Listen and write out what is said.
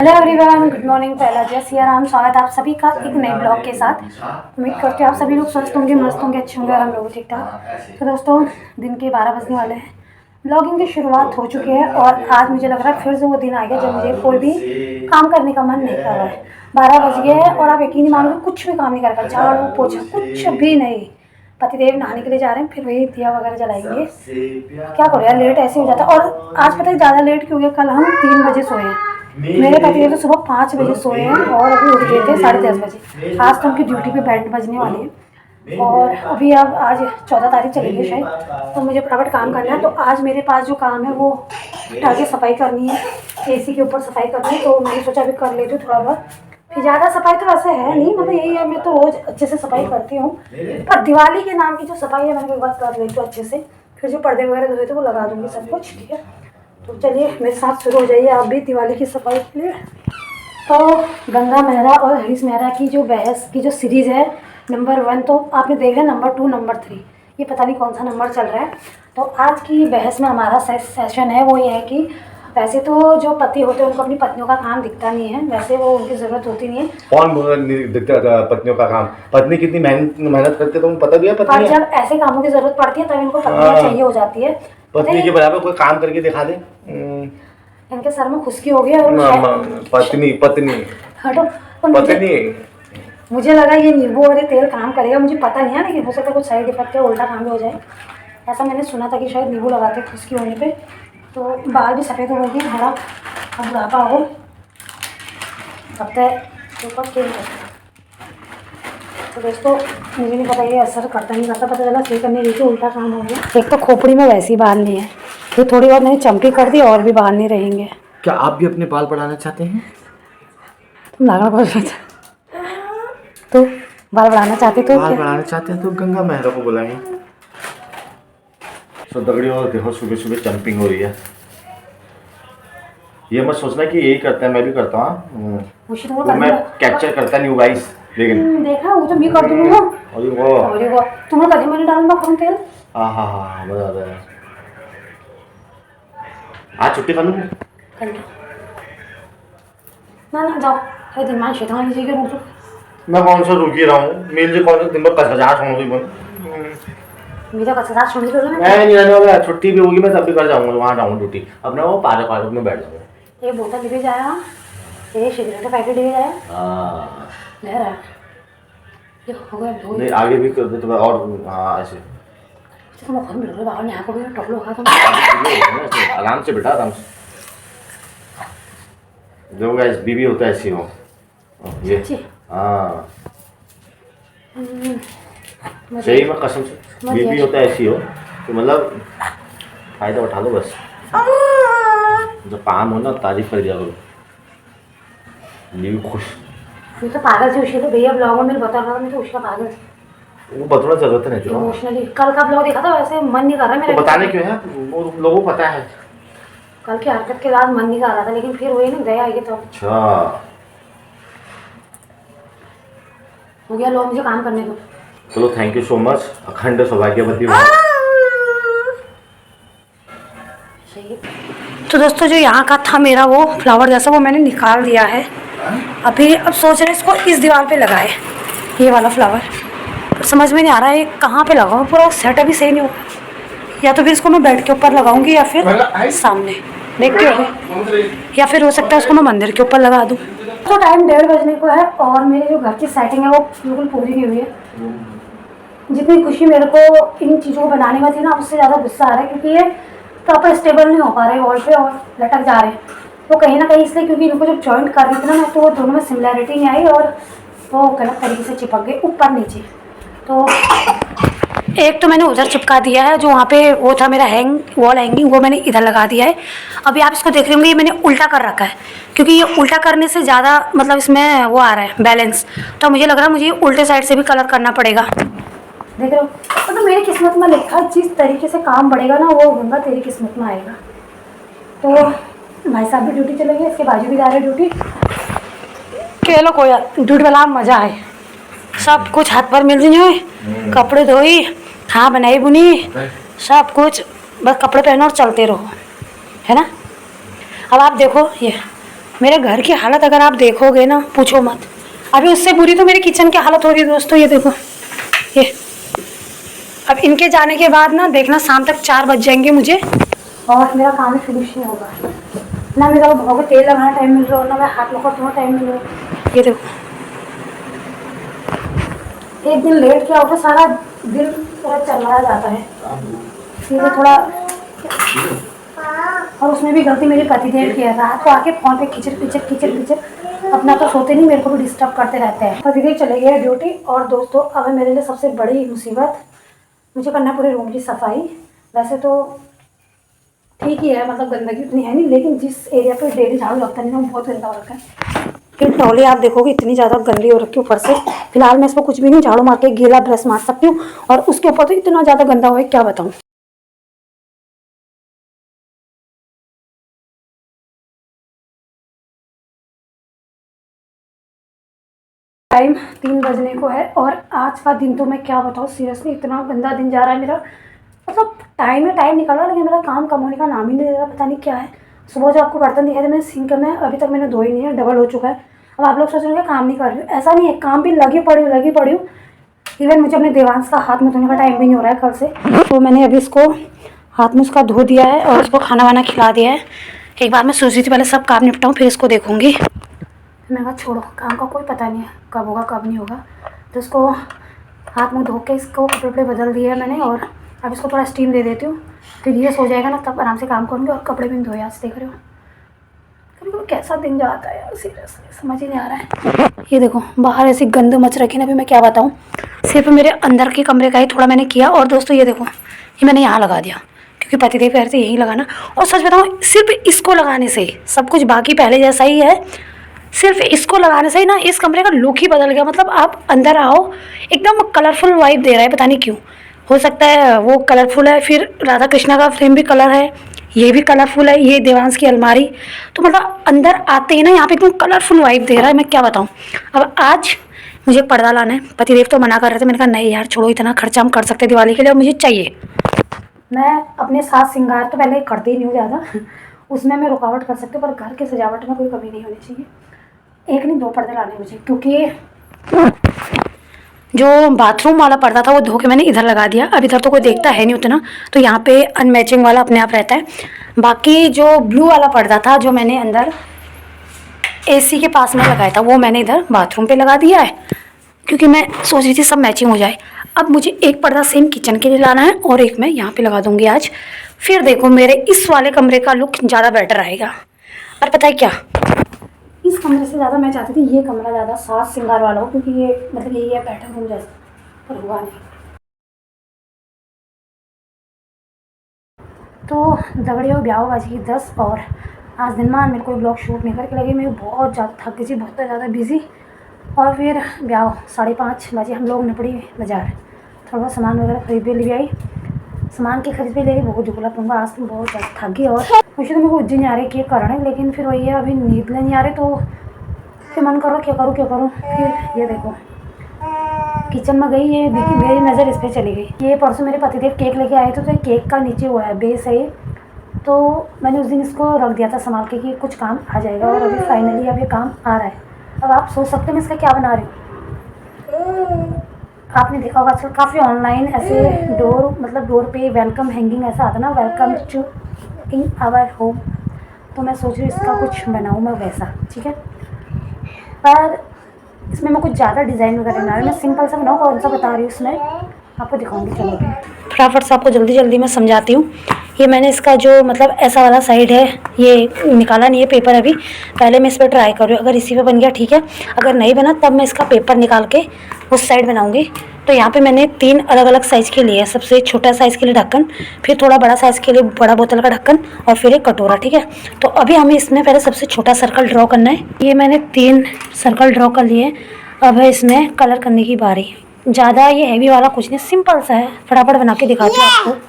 Hello everyone, good morning. पहला जय सिया राम। स्वागत है आप सभी का एक नए ब्लॉग के साथ। उम्मीद करते हैं आप सभी लोग स्वस्थ होंगे, मस्त होंगे, अच्छे होंगे और हम लोग ठीक ठाक। तो दोस्तों, दिन के 12 बजने वाले हैं। ब्लॉगिंग की शुरुआत हो चुकी है और आज मुझे लग रहा है फिर से वो दिन आ गया जब मुझे कोई भी काम करने का मन नहीं कर रहा है। 12 बज गए हैं और आप यकीन नहीं मानोगे, कुछ भी काम नहीं कर रहा, झाड़ू पोछा कुछ भी नहीं। पतिदेव नहाने के लिए जा रहे हैं, फिर वही दिया वगैरह जलाएंगे। क्या करो यार, लेट ऐसे हो जाता है। और आज पता है ज़्यादा लेट क्यों हो गया, कल हम 3 बजे सोए हैं। मेरे पतिदेव तो सुबह 5 बजे सोए हैं और अभी उठ गए थे 10:30 बजे। आज तो उनकी ड्यूटी पे बैंड बजने वाली है और अभी अब आज 14 तारीख चली गई शायद, तो मुझे फटाफट काम करना है। तो आज मेरे पास जो काम है वो आगे सफाई करनी है, एसी के ऊपर सफाई करनी है। तो मैंने सोचा अभी कर लेती हूँ थोड़ा बहुत। फिर ज़्यादा सफाई तो वैसे है नहीं, मतलब यही है, मैं तो रोज़ अच्छे से सफाई करती हूँ। पर दिवाली के नाम की जो सफाई है मैंने एक बार कर लेती हूँ अच्छे से। फिर जो पर्दे वगैरह धोए थे वो लगा दूँगी सब कुछ, ठीक है। तो चलिए मेरे साथ शुरू हो जाइए आप भी दिवाली की सफाई के लिए। तो गंगा मेहरा और हरीश मेहरा की जो बहस की जो सीरीज़ है, नंबर 1 तो आपने देख लिया, नंबर 2, नंबर 3, ये पता नहीं कौन सा नंबर चल रहा है। तो आज की बहस में हमारा सेशन है वो ये है कि वैसे तो जो पति होते हैं उनको अपनी पत्नियों का काम दिखता नहीं है, वैसे वो उनकी ज़रूरत होती नहीं है। कौन नहीं दिखता पत्नियों का काम? पत्नी कितनी मेहनत करती है, तुमको पता भी है? पर पत्नी जब ऐसे कामों की ज़रूरत पड़ती है तब इनको पत्नियाँ चाहिए हो जाती है। पत्नी के बराबर कोई काम करके दिखा दे। इनके सर में खुशकी हो गई और पत्नी हटो। पत्नी मुझे लगा ये नींबू और ये तेल काम करेगा, मुझे पता नहीं है, लेकिन हो सकता है कुछ साइड इफेक्ट है, उल्टा काम भी हो जाए। ऐसा मैंने सुना था कि शायद नींबू लगाते खुशकी होने पे तो बाल भी सफ़ेद हो गए, थोड़ा बुढ़ापा हो तब तक ऊपर खेल करता। तो दोस्तों मुझे नहीं पता ये असर करता नहीं करता, पता चला सही करने गई थी उल्टा काम हो गया। एक तो खोपड़ी में वैसे ही बाल नहीं है, फिर थोड़ी बहुत मैंने चमकी कर दी और भी बाल नहीं रहेंगे। क्या आप भी अपने बाल बढ़ाना चाहते हैं? तुम लगा कुछ तो बाल बढ़ाना चाहते तो बाल बढ़ाना चाहते हैं तो गंगा मेहरा को बुलाएंगे। तो दगड़ी और देखो सुबह सुबह जंपिंग हो रही है। ये मत सोचना कि यही करता है, मैं भी करता हूँ। तो मैं कैप्चर करता नहीं हूँ गाइस, लेकिन देखा वो तो मैं कर दूंगा। और वो तुम्हें कभी मैंने डालूंगा कौन तेल। हाँ मजा आता है। आज छुट्टी कर लूँ ना जाओ, कई दिन मान शेता लीजिए कि रुक। मैं कौन सा रुक ही रहा हूँ, मेरे लिए कौन सा दिन भर 50 होंगी बोल। मेरा 50 सुन लो। मैं नहीं रहने वाला, छुट्टी भी होगी मैं तब भी कर जाऊँगा, वहाँ जाऊँगा ड्यूटी अपना, वो पार्क में बैठ जाऊँगा। ये बोतल लेके जाया, ये सिगरेट का पैकेट लेके जाया। हाँ ले रहा है ये हो गया नहीं, आगे भी कर दे तो और हाँ ऐसे तुम घर में रहो, बाहर यहाँ को भी टोकलो खा तुम। आराम से बेटा, आराम से। जो गाइस बीवी होता है ऐसी हो ये। हाँ सही में कसम से बीवी होता है ऐसी हो तो मतलब फायदा उठा लो बस। जो काम हो ना तारीफ कर दिया करो, बीवी खुश। मैं तो पागल थी उसके, तो भैया ब्लॉग में बता रहा था, मैं तो उसका पागल थी। वो बताना जरूरत नहीं थी इमोशनली। कल का ब्लॉग देखा था, वैसे मन नहीं कर रहा मेरा। तो बताने क्यों है, वो लोगों को पता है। कल की हरकत के बाद मन नहीं कर रहा था, लेकिन फिर वही ना दया आई तो अच्छा हो गया। लो मुझे काम करने दो। चलो थैंक यू सो मच। अखंड सौभाग्यवती। तो दोस्तों जो यहाँ का था मेरा वो फ्लावर जैसा, वो मैंने निकाल दिया है। अभी अब सोच रहे इसको इस दीवार पे लगाए, ये वाला फ्लावर। तो समझ में नहीं आ रहा है कहाँ पे लगाऊँ, पूरा सेटअप ही सही नहीं होगा। या तो फिर इसको मैं बेड के ऊपर लगाऊंगी या फिर सामने, देखती होगी, या फिर हो सकता है उसको मैं मंदिर के ऊपर लगा दूँ। तो टाइम 1:30 बजने को है और मेरी जो घर की सेटिंग है वो बिल्कुल पूरी नहीं हुई है। जितनी खुशी मेरे को इन चीज़ों को बनाने में थी ना, उससे ज़्यादा गुस्सा आ रहा है क्योंकि ये प्रॉपर स्टेबल नहीं हो पा रहे वॉल पे और लटक जा रहे हैं। वो कहीं ना कहीं इसलिए क्योंकि इनको जब जॉइंट कर रही थी ना, तो वो दोनों में सिमिलैरिटी नहीं आई और वो गलत तरीके से चिपक गए ऊपर नीचे। तो एक तो मैंने उधर चिपका दिया है, जो वहाँ पे वो था मेरा वॉल हैंगिंग, वो मैंने इधर लगा दिया है। अभी आप इसको देख रहे होंगे, ये मैंने उल्टा कर रखा है क्योंकि ये उल्टा करने से ज़्यादा मतलब इसमें वो आ रहा है बैलेंस। तो मुझे लग रहा है मुझे उल्टे साइड से भी कलर करना पड़ेगा। देख रहे हो, तो मेरी किस्मत में लिखा जिस तरीके से काम बढ़ेगा ना, वो गंगा तेरी किस्मत में आएगा। तो भाई साहब भी ड्यूटी चले गए, इसके बाजू भी जा रहे ड्यूटी। के लो कोई ड्यूटी वाला मज़ा है, सब कुछ हाथ पर मिल जाए, कपड़े धोई, हाँ बनाई बुनी, सब कुछ, बस कपड़े पहनो और चलते रहो, है ना। अब आप देखो ये मेरे घर की हालत अगर आप देखोगे ना, पूछो मत। अभी उससे बुरी तो मेरी किचन की हालत हो रही है दोस्तों, ये देखो ये। अब इनके जाने के बाद ना देखना शाम तक 4 बज जाएंगे मुझे, और मेरा काम ही फिनिश नहीं होगा। ना मेरा भाव को तेल लगाना टाइम मिल रहा हो, ना मैं हाथ मुँह धोना टाइम मिल रहा हो। ये देखो, एक दिन लेट किया होगा सारा दिन पूरा चला जाता है। इसलिए थोड़ा, और उसमें भी गलती मेरे पतिदेव की है। रात को आके फोन पे खिचर पिचर अपना तो सोते नहीं, मेरे को भी डिस्टर्ब करते रहते हैं। पतिदेव चले गए ड्यूटी। और दोस्तों अब है मेरे लिए सबसे बड़ी मुसीबत, मुझे करना पूरे रूम की सफाई। वैसे तो ठीक ही है, मतलब गंदगी उतनी है नहीं, लेकिन जिस एरिया पे डेली झाड़ू लगता नहीं ना, वो बहुत गंदा हो रखा है। फिर ट्रॉली आप देखोगे इतनी ज़्यादा गंदी हो रखी है ऊपर से। फिलहाल मैं इसको कुछ भी नहीं, झाड़ू मार के गीला ब्रश मार सकती हूँ, और उसके ऊपर तो इतना ज़्यादा गंदा हुआ है क्या बताऊँ। टाइम 3 बजने को है, और आज का दिन तो मैं क्या बताऊँ, सीरियसली इतना गंदा दिन जा रहा है मेरा। मतलब टाइम निकल रहा है, लेकिन मेरा काम कम होने का नाम ही नहीं ले रहा, पता नहीं क्या है। सुबह जो आपको बर्तन दिखाए थे मैंने सिंक में, अभी तक मैंने धोई नहीं है, डबल हो चुका है। अब आप लोग सोच रहे हो काम नहीं कर रही हूँ, ऐसा नहीं है, काम भी लगी पड़ी हूँ। इवन मुझे अपने देवांश का हाथ में धोने का टाइम भी नहीं हो रहा है कल से, तो मैंने अभी इसको हाथ में उसका धो दिया है और इसको खाना वाना खिला दिया है। एक बार मैं सोच रही थी पहले सब काम निपटाऊँ फिर इसको देखूँगी। मैं कहा छोड़ो, काम का कोई पता नहीं है कब होगा कब नहीं होगा। तो इसको हाथ मुँह धो के इसको कपड़े बदल दिए है मैंने, और अब इसको थोड़ा स्टीम दे देती हूँ, फिर ये सो जाएगा ना, तब आराम से काम करूँगी। और कपड़े भी नहीं धोए आज, देख रहे हो कभी कभी कैसा दिन जाता है यार, सीरियसली समझ ही नहीं आ रहा है। ये देखो बाहर ऐसी गंद मच रखी ना, अभी मैं क्या बताऊँ। सिर्फ मेरे अंदर के कमरे का ही थोड़ा मैंने किया, और दोस्तों ये देखो ये मैंने यहाँ लगा दिया, क्योंकि पतिदेव कह रहे थे यही लगाना। और सच बताऊँ सिर्फ इसको लगाने से सब कुछ बाकी पहले जैसा ही है, सिर्फ इसको लगाने से ही ना इस कमरे का लुक ही बदल गया। मतलब आप अंदर आओ एकदम कलरफुल वाइब दे रहा है, पता नहीं क्यों। हो सकता है वो कलरफुल है, फिर राधा कृष्णा का फ्रेम भी कलर है, ये भी कलरफुल है, ये देवांश की अलमारी, तो मतलब अंदर आते ही ना यहाँ पे एकदम कलरफुल वाइब दे रहा है, मैं क्या बताऊँ। अब आज मुझे एक पर्दा लाना है, पतिदेव तो मना कर रहे थे, मैंने कहा नहीं यार छोड़ो, इतना खर्चा हम कर सकते दिवाली के लिए, और मुझे चाहिए। मैं अपने साथ श्रृंगार तो पहले करती ही नहीं हूँ ज़्यादा, उसमें मैं रुकावट कर सकती हूँ, पर घर की सजावट में कोई कमी नहीं होनी चाहिए। एक नहीं 2 पर्दे लाने मुझे, क्योंकि जो बाथरूम वाला पर्दा था वो धो के मैंने इधर लगा दिया। अब इधर तो कोई देखता है नहीं उतना, तो यहाँ पे अनमैचिंग वाला अपने आप रहता है। बाकी जो ब्लू वाला पर्दा था जो मैंने अंदर एसी के पास में लगाया था, वो मैंने इधर बाथरूम पे लगा दिया है, क्योंकि मैं सोच रही थी सब मैचिंग हो जाए। अब मुझे एक पर्दा सेम किचन के लिए लाना है, और एक मैं यहाँ पे लगा दूँगी आज। फिर देखो मेरे इस वाले कमरे का लुक ज़्यादा बेटर आएगा। और पता है क्या, इस कमरे से ज़्यादा मैं चाहती थी ये कमरा ज़्यादा साज श्रृंगार वाला हो, क्योंकि ये मतलब यही है बैठक रूम जैसा, पर हुआ नहीं। तो दगड़ियों ब्याह बाजी 10, और आज दिन मान मेरे को ब्लॉग शूट नहीं करके लगी, मैं बहुत ज़्यादा थक गई थी, बहुत ज़्यादा बिजी। और फिर ब्याह 5:30 बजे हम लोग निपड़ी बाज़ार, थोड़ा सामान वगैरह खरीद भी ले आई, सामान की खरीद भी ले रही, बहुत झुकला पड़ूंगा आज तो, बहुत ज़्यादा थक गई। और मुझे तो मेरे को उज्जैन आ रही है करना है, लेकिन फिर वही है अभी नींद नहीं आ रही, तो फिर मन करो क्या करूँ। फिर ये देखो किचन में गई, ये देखी मेरी नज़र इस पर चली गई। ये परसों मेरे पतिदेव केक लेके आए थे, तो केक का नीचे हुआ है बेस है, तो मैंने उस दिन इसको रख दिया था संभाल के कि कुछ काम आ जाएगा, और अभी फाइनली अब ये काम आ रहा है। अब आप सोच सकते हैं मैं इसका क्या बना रही हूँ। आपने देखा होगा आजकल काफ़ी ऑनलाइन ऐसे डोर पे वेलकम हैंगिंग ऐसा आता ना, welcome to in our home, तो मैं सोच रही हूँ इसका कुछ बनाऊँ मैं वैसा, ठीक है। पर इसमें मैं कुछ ज़्यादा डिज़ाइन वगैरह बना रही हूँ, मैं सिंपल सा बनाऊँ, कौन सा बता रही हूँ इसमें आपको दिखाऊंगी। चलो फटाफट से आपको जल्दी मैं समझाती हूँ। ये मैंने इसका जो मतलब ऐसा वाला साइड है ये निकाला नहीं है पेपर अभी, पहले मैं इस पर ट्राई कर रही हूँ, अगर इसी पे बन गया ठीक है, अगर नहीं बना तब मैं इसका पेपर निकाल के उस साइड बनाऊँगी। तो यहाँ पे मैंने 3 अलग अलग साइज़ के लिए, सबसे छोटा साइज़ के लिए ढक्कन, फिर थोड़ा बड़ा साइज़ के लिए बड़ा बोतल का ढक्कन, और फिर एक कटोरा, ठीक है। तो अभी हमें इसमें पहले सबसे छोटा सर्कल ड्रॉ करना है। ये मैंने 3 सर्कल ड्रॉ कर लिए। अब है इसमें कलर करने की बारी। ज़्यादा ये हैवी वाला कुछ नहीं, सिंपल सा है, फटाफट बना के दिखाती हूँ आपको।